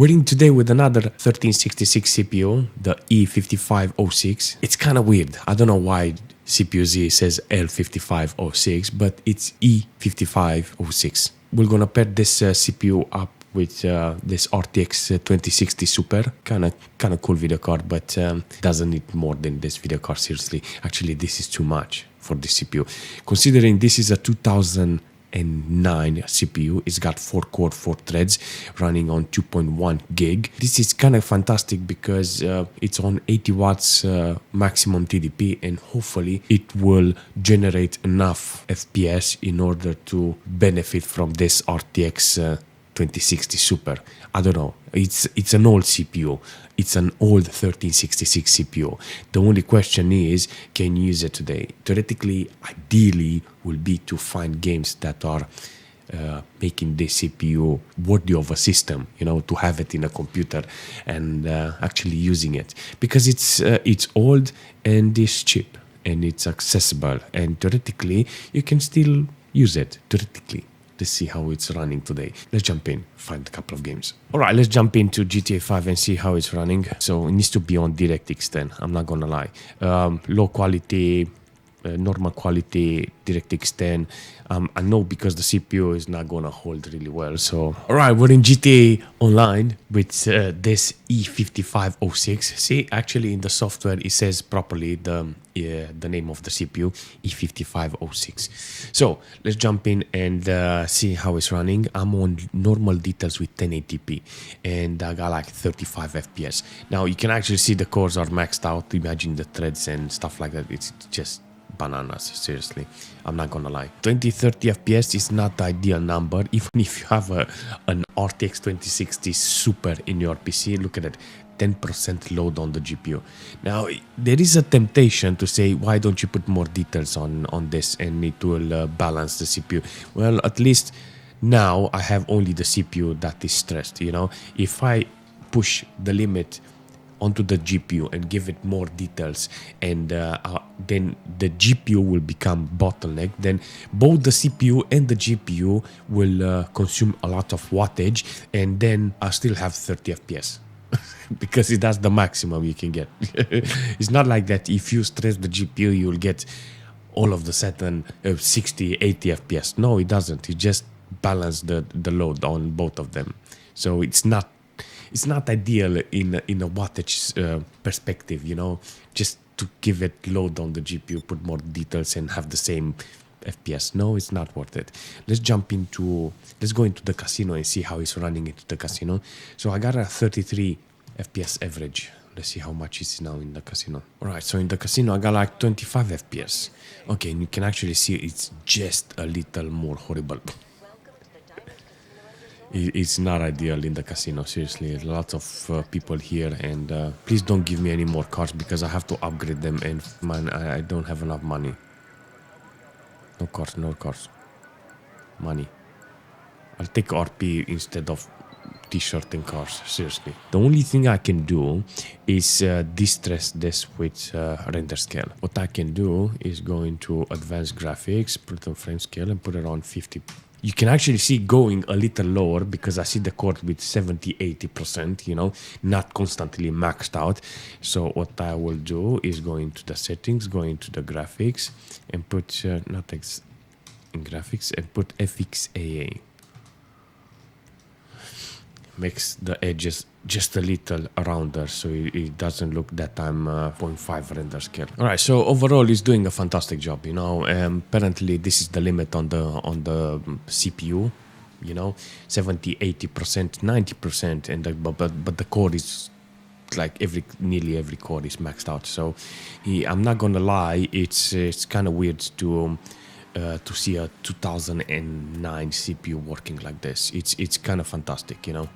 We're in today with another 1366 CPU, the E5506. It's kind of weird. I don't know why CPU Z says L5506, but it's E5506. We're gonna pair this CPU up with this RTX 2060 Super. Kind of cool video card, but doesn't need more than this video card, seriously. Actually, this is too much for this CPU. Considering this is a 2009 CPU, it's got 4 core, 4 threads running on 2.1 gig. This is kind of fantastic because it's on 80 watts maximum TDP, and hopefully it will generate enough FPS in order to benefit from this RTX 2060 Super. I don't know. It's an old CPU. It's an old 1366 CPU. The only question is, can you use it today? Theoretically, ideally, will be to find games that are making this CPU worthy of a system, you know, to have it in a computer and actually using it, because it's old and it's cheap and it's accessible, and theoretically you can still use it theoretically. Let's see how it's running today. Let's jump in, find a couple of games. All right, let's jump into GTA 5 and see how it's running. So it needs to be on DirectX 10, I'm not gonna lie. Low quality, normal quality, DirectX 10. I know because the CPU is not gonna hold really well. So, all right, we're in GTA Online with this E5506. See, actually in the software it says properly the name of the CPU, E5506. So let's jump in and see how it's running. I'm on normal details with 1080p, and I got like 35 FPS. Now you can actually see the cores are maxed out. Imagine the threads and stuff like that. It's just bananas, seriously. I'm not gonna lie. 20-30 FPS is not the ideal number, even if you have an RTX 2060 Super in your PC. Look at it, 10% load on the GPU. Now there is a temptation to say, why don't you put more details on this and it will balance the CPU? Well, at least now I have only the CPU that is stressed, you know. If I push the limit onto the GPU and give it more details, and then the GPU will become bottleneck, then both the CPU and the GPU will consume a lot of wattage, and then I still have 30 FPS because that's the maximum you can get. It's not like that if you stress the GPU you'll get all of the sudden 60, 80 FPS. No, it doesn't. It just balances the load on both of them. So it's not ideal in a wattage perspective, you know, just to give it load on the GPU, put more details and have the same FPS. No, it's not worth it. Let's go into the casino and see how it's running into the casino. So I got a 33 FPS average. Let's see how much it's now in the casino. All right, so in the casino I got like 25 FPS. Okay, and you can actually see it's just a little more horrible. It's not ideal in the casino, seriously. Lots of people here, and please don't give me any more cars because I have to upgrade them, and man, I don't have enough money. No cars. Money. I'll take RP instead of t-shirt and cars, seriously. The only thing I can do is distress this with render scale. What I can do is go into advanced graphics, put on frame scale and put it on 50. You can actually see going a little lower because I see the core with 70-80%, you know, not constantly maxed out. So what I will do is go into the settings, go into the graphics and put in graphics and put FXAA. Makes the edges just a little rounder, so it doesn't look that I'm 0.5 render scale. All right, so overall it's doing a fantastic job, you know. Apparently this is the limit on the CPU, you know, 70-80%, 90%, and but the core is like nearly every core is maxed out. So I'm not gonna lie, it's kind of weird to see a 2009 CPU working like this. It's kind of fantastic, you know,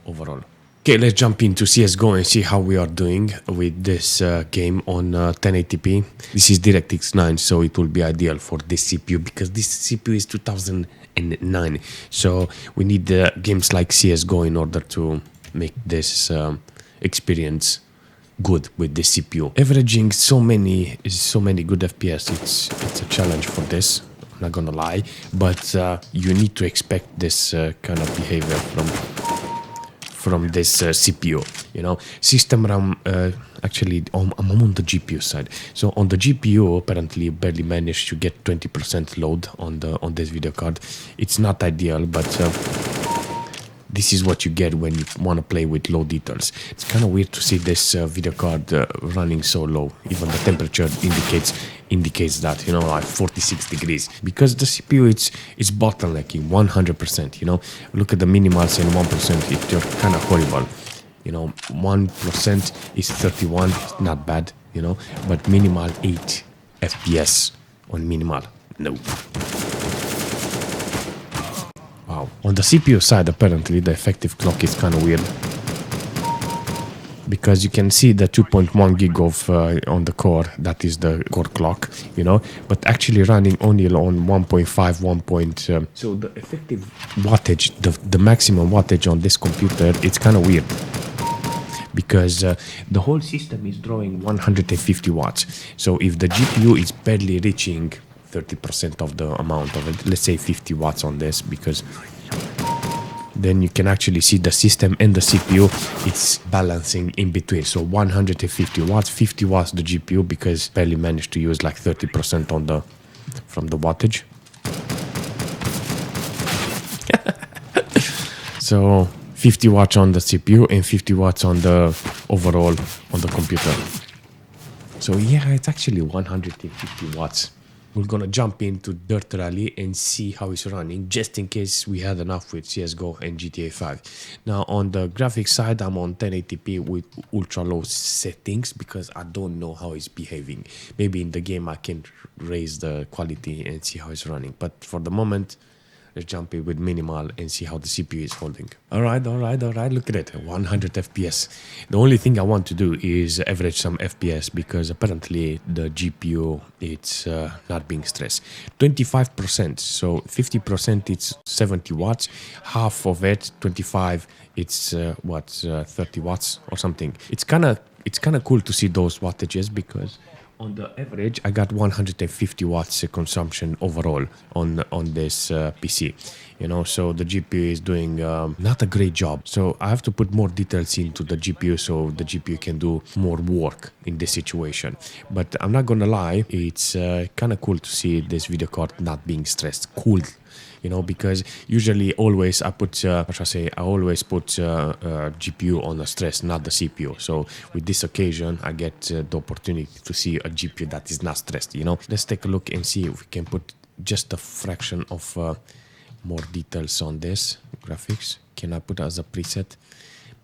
overall. Okay, let's jump into CSGO and see how we are doing with this game on 1080p. This is DirectX 9, so it will be ideal for this CPU because this CPU is 2009. So we need games like CSGO in order to make this experience good with this CPU. Averaging so many good FPS, it's a challenge for this. I'm not gonna lie, but you need to expect this kind of behavior from this CPU. You know, system RAM. Actually, I'm on the GPU side. So on the GPU, apparently, barely managed to get 20% load on this video card. It's not ideal, but this is what you get when you want to play with low details. It's kind of weird to see this video card running so low. Even the temperature indicates that, you know, like 46 degrees, because the CPU it's bottlenecking 100%. You know, look at the minimals and 1%. They're kind of horrible. You know, 1% is 31, not bad. You know, but minimal 8 FPS on minimal, no. Wow. On the CPU side, apparently, the effective clock is kind of weird, because you can see the 2.1 gig of on the core, that is the core clock, you know, but actually running only on 1.5, so the effective wattage, the maximum wattage on this computer, it's kind of weird, because the whole system is drawing 150 watts. So if the GPU is barely reaching 30% of the amount of it, let's say 50 watts on this, because then you can actually see the system and the CPU, it's balancing in between. So 150 watts, 50 watts the GPU, because barely managed to use like 30% on the from the wattage. So 50 watts on the CPU and 50 watts on the overall on the computer. So yeah, it's actually 150 watts. We're gonna jump into Dirt Rally and see how it's running, just in case we had enough with CSGO and GTA 5. Now on the graphics side, I'm on 1080p with ultra low settings, because I don't know how it's behaving. Maybe in the game I can raise the quality and see how it's running. But for the moment, let's jump in with minimal and see how the CPU is holding. All right, look at it, 100 FPS. The only thing I want to do is average some FPS, because apparently the GPU, it's not being stressed. 25%, so 50% it's 70 watts, half of it, 25, it's 30 watts or something. It's kind of cool to see those wattages, because on the average, I got 150 watts consumption overall on this PC, you know, so the GPU is doing not a great job. So I have to put more details into the GPU, so the GPU can do more work in this situation. But I'm not gonna lie, it's kind of cool to see this video card not being stressed. Cool. You know, because usually always I put, I always put GPU on the stress, not the CPU. So with this occasion, I get the opportunity to see a GPU that is not stressed, you know. Let's take a look and see if we can put just a fraction of more details on this graphics. Can I put as a preset?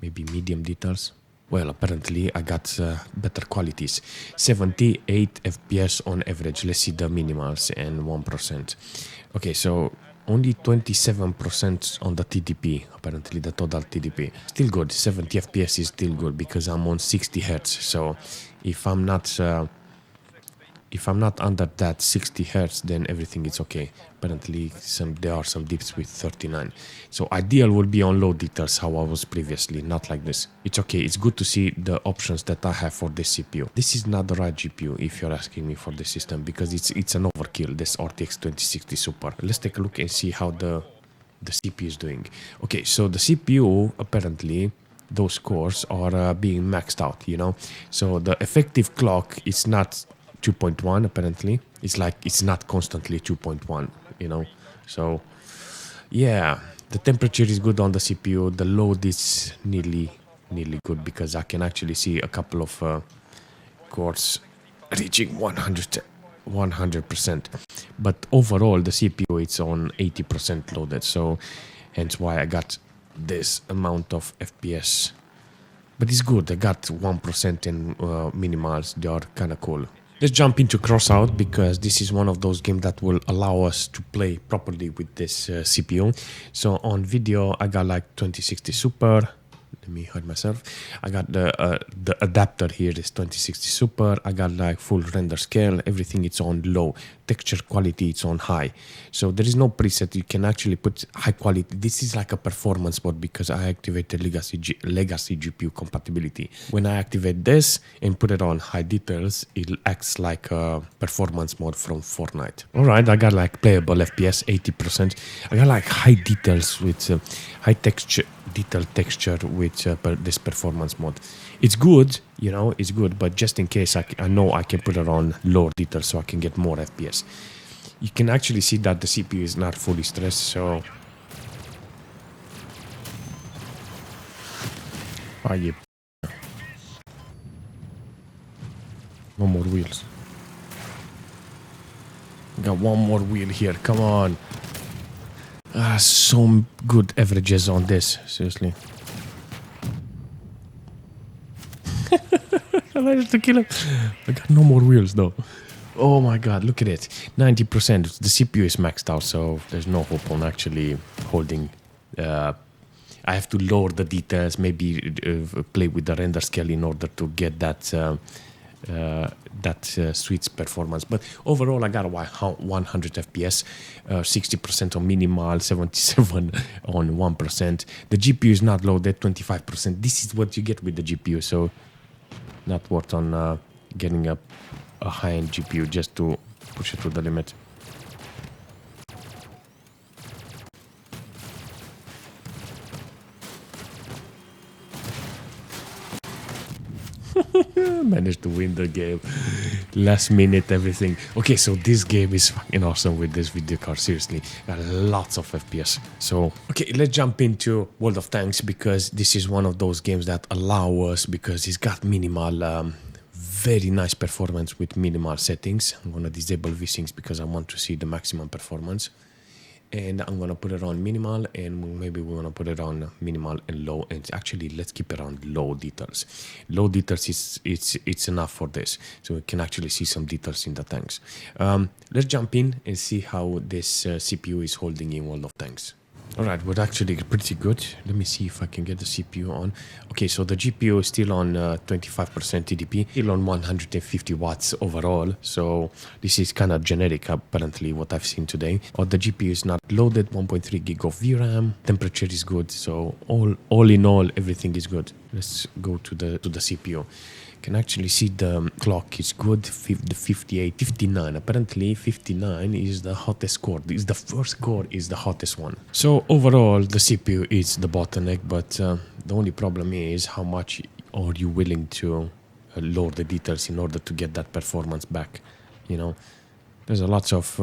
Maybe medium details. Well, apparently I got better qualities. 78 FPS on average. Let's see the minimals and 1%. Okay, so only 27% on the TDP, apparently the total TDP. Still good, 70 FPS is still good, because I'm on 60 Hertz. So if I'm not under that 60 Hertz, then everything is okay. Apparently there are some dips with 39. So ideal would be on low details, how I was previously, not like this. It's okay, it's good to see the options that I have for this CPU. This is not the right GPU if you're asking me for this system, because it's an overkill, this RTX 2060 Super. Let's take a look and see how the CPU is doing. Okay, so the CPU, apparently, those cores are being maxed out, you know. So the effective clock is not 2.1, apparently. It's like it's not constantly 2.1, you know. So yeah, the temperature is good on the CPU. The load is nearly good, because I can actually see a couple of cores reaching 100%. But overall, the CPU it's on 80% loaded. So hence why I got this amount of FPS. But it's good. I got 1% in minimals. They are kind of cool. Let's jump into Crossout, because this is one of those games that will allow us to play properly with this CPU. So on video, I got like 2060 Super. Let me hide myself. I got the adapter here is 2060 Super. I got like full render scale. Everything it's on low. Texture quality it's on high. So there is no preset. You can actually put high quality. This is like a performance mode, because I activated legacy GPU compatibility. When I activate this and put it on high details, it acts like a performance mode from FORTNITE. All right, I got like playable FPS 80%. I got like high details with high texture. detail texture with this performance mode. It's good, you know, it's good, but just in case I know I can put it on lower detail so I can get more FPS. You can actually see that the CPU is not fully stressed, so... Ah, yeah. No more wheels. Got one more wheel here, come on. So good averages on this, seriously. I managed to kill him. I got no more wheels though. Oh my god, look at it. 90%. The CPU is maxed out, so there's no hope on actually holding. I have to lower the details, maybe play with the render scale in order to get that sweet performance. But overall, I got 100 FPS, 60% on minimal, 77 on 1%. The GPU is not loaded, 25%. This is what you get with the GPU, so not worth on getting a high-end GPU just to push it to the limit. Managed to win the game. Last minute, everything. Okay, so this game is fucking awesome with this video card. Seriously, got lots of FPS. So, okay, let's jump into World of Tanks because this is one of those games that allow us, because it's got minimal, very nice performance with minimal settings. I'm gonna disable VSyncs because I want to see the maximum performance. And I'm gonna put it on minimal, and maybe we're gonna put it on minimal and low. And actually, let's keep it on low details. Low details is it's enough for this, so we can actually see some details in the tanks. Let's jump in and see how this CPU is holding in World of Tanks. All right, we're actually pretty good. Let me see if I can get the CPU on. Okay, so the GPU is still on 25% TDP, still on 150 watts overall. So this is kind of generic, apparently, what I've seen today. Or the GPU is not loaded, 1.3 gig of VRAM. Temperature is good. So all in all, everything is good. Let's go to the CPU. Can actually see the clock is good, the 58, 59. Apparently 59 is the hottest core. The first core is the hottest one. So overall the CPU is the bottleneck, but the only problem is how much are you willing to lower the details in order to get that performance back, you know. There's a lot of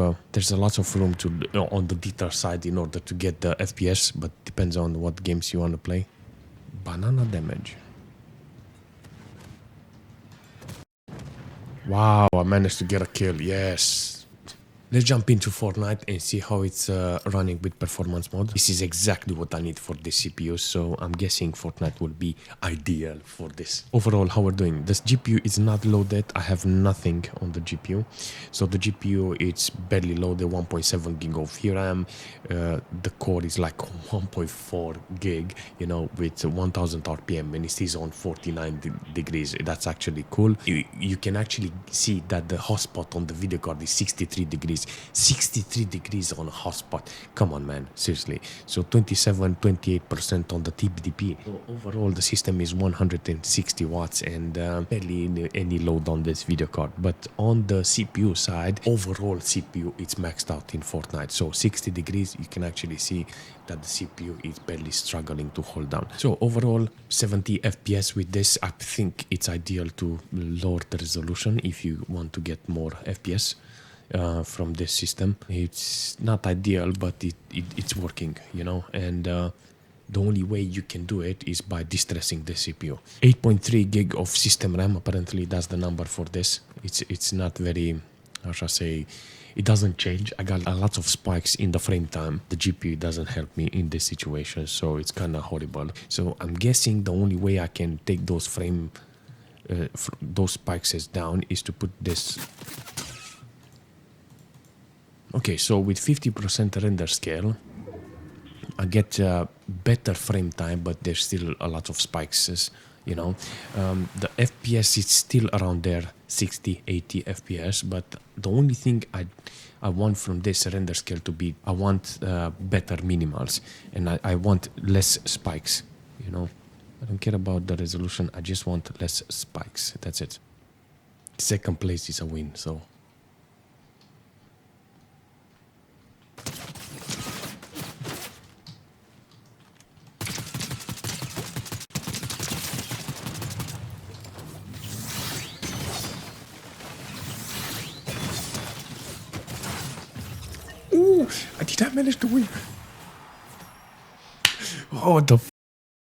room to on the detail side in order to get the FPS, but depends on what games you want to play. Banana damage. Wow, I managed to get a kill, yes. Let's jump into FORTNITE and see how it's running with performance mode. This is exactly what I need for this CPU, so I'm guessing FORTNITE will be ideal for this. Overall, how we're doing. This GPU is not loaded. I have nothing on the GPU. So the GPU, it's barely loaded, 1.7 gig of VRAM. The core is like 1.4 gig, you know, with 1000 RPM, and it is on 49 degrees. That's actually cool. You can actually see that the hotspot on the video card is 63 degrees. 63 degrees on a hotspot. Come on, man, seriously. So 28% on the TDP. So overall the system is 160 watts and barely any load on this video card. But on the CPU side, overall CPU it's maxed out in FORTNITE. So 60 degrees, you can actually see that the CPU is barely struggling to hold down. So overall 70 FPS with this. I think it's ideal to lower the resolution if you want to get more FPS from this system. It's not ideal, but it's working, you know, and the only way you can do it is by distressing the CPU. 8.3 gig of system RAM, apparently that's the number for this. It's not very, how should I say, it doesn't change. I got a lot of spikes in the frame time. The GPU doesn't help me in this situation, so it's kind of horrible. So I'm guessing the only way I can take those those spikes down is to put this. Okay, so with 50% render scale, I get better frame time, but there's still a lot of spikes, you know. The FPS is still around there, 60, 80 FPS, but the only thing I want from this render scale to be, I want better minimals, and I want less spikes, you know. I don't care about the resolution, I just want less spikes, that's it. Second place is a win, so... Did I manage to win? Oh, the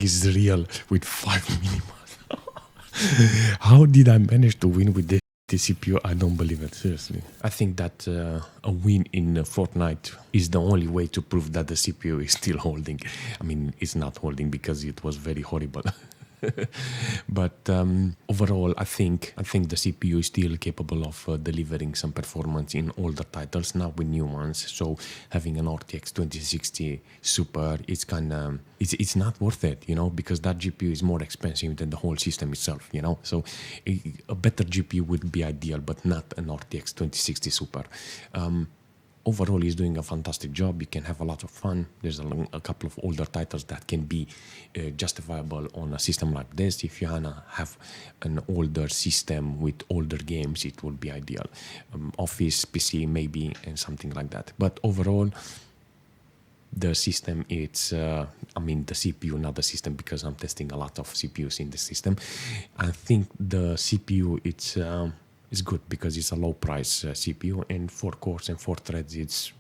is real with 5 millimers. How did I manage to win with the CPU? I don't believe it, seriously. I think that a win in Fortnite is the only way to prove that the CPU is still holding. I mean, it's not holding because it was very horrible. But overall, I think the CPU is still capable of delivering some performance in older titles, not with new ones. So having an RTX 2060 Super, it's kind of it's not worth it, you know, because that GPU is more expensive than the whole system itself, you know. So a better GPU would be ideal, but not an RTX 2060 Super. Overall, he's doing a fantastic job. You can have a lot of fun. There's a couple of older titles that can be justifiable on a system like this. If you wanna have an older system with older games, it would be ideal. Office, PC, maybe, and something like that. But overall, the system, it's, I mean, the CPU, not the system, because I'm testing a lot of CPUs in the system. I think the CPU, it's good because it's a low price CPU, and 4 cores and 4 threads, it's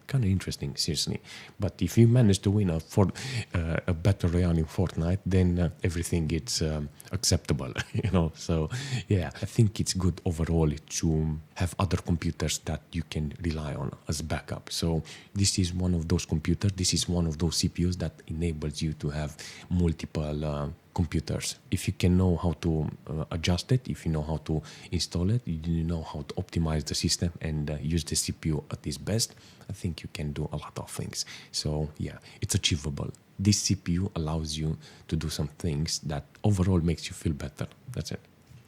kind of interesting, seriously. But if you manage to win a battle royale in Fortnite, then everything is acceptable, you know. So yeah, I think it's good overall to have other computers that you can rely on as backup. So this is one of those computers, this is one of those CPUs that enables you to have multiple computers. If you can know how to adjust it, if you know how to install it, you know how to optimize the system and use the CPU at its best, I think you can do a lot of things. So yeah, it's achievable. This CPU allows you to do some things that overall makes you feel better. That's it.